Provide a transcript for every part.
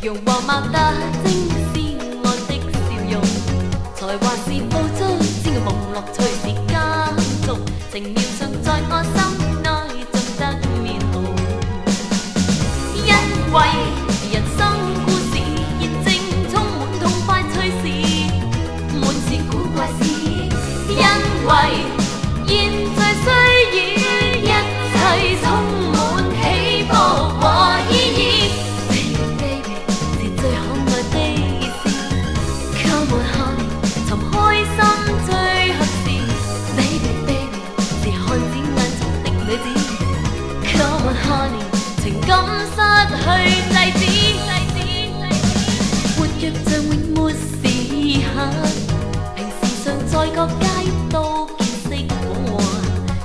容貌貌得精緻愛的笑容，才華是捕捉千個夢樂隨時加重，情妙常在我心內盡得面紅，因為人生故事現正充滿痛快趣事，滿是古怪事，因為現在需要一切充滿起伏和意義。Baby baby 是最可愛的事 ，Come on honey 尋開心最合時。Baby baby 是漢子眼中的女子 ，Come on honey 情感失去制止。活躍像永沒時限，平時常在各街都見識廣華，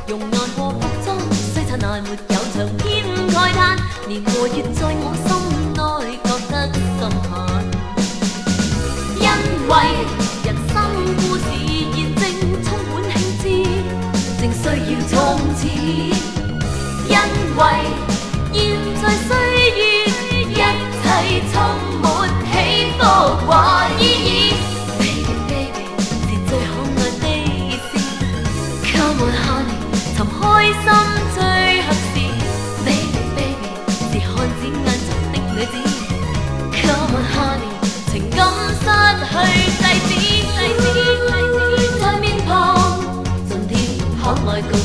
容顏和服裝雖燦爛沒有長篇慨嘆，年和月在我心內覺得心閒，因為人生故事現正充滿興致，正需要衝刺，因為現在需要一切充滿起伏和意義。Baby baby 是最可愛的事 ，Come on honey 尋開心最合時。Baby baby 是漢子眼中的女子 ，Come on honey 情感失去制止。在面龐盡貼可愛告示。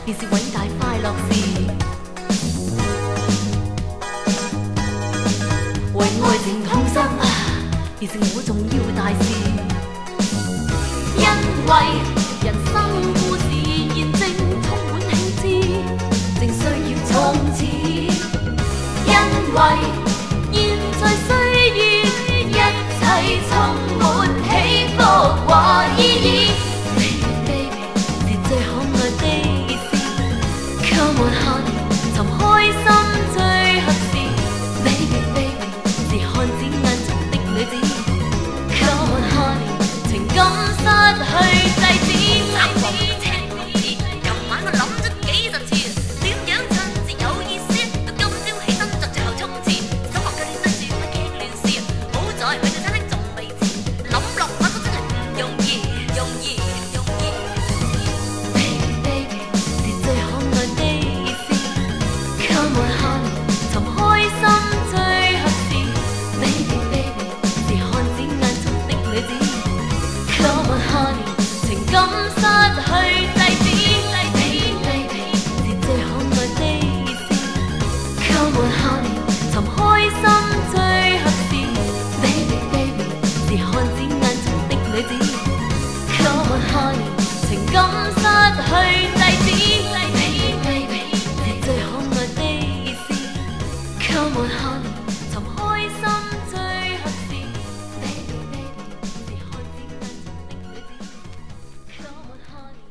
便是偉大快樂事，為愛情痛心便是我重要大事。因為人生故事現正充滿興致，正需要衝刺。因為現在需要一切充滿起伏和意義。Baby baby 是最可愛的，Come on honey 尋開心最合時。Baby baby 是漢子眼中的女子 ，Come on honey 情感失去制止。琴晚我諗咗幾十次，點樣趁至有意思，到今朝起身作最後衝刺，手學嘅身算係傾亂事，好在去到餐廳仲未遲，諗落諗都真係唔容易。Baby baby 是最可愛的事 ，Come on honey 尋開心最合時。Baby baby 是漢子眼中的女子 ，Come on honey 情感失去制止。Baby baby 是最可愛的事 ，Come on honey 尋開心最合時。Baby baby 是漢子眼中的女子 ，Come on honey 情感失去制止。Baby baby 是最可愛的事 ，Come on honey 尋開心最合時。Baby baby 是漢子眼中的女子 ，Come on honey。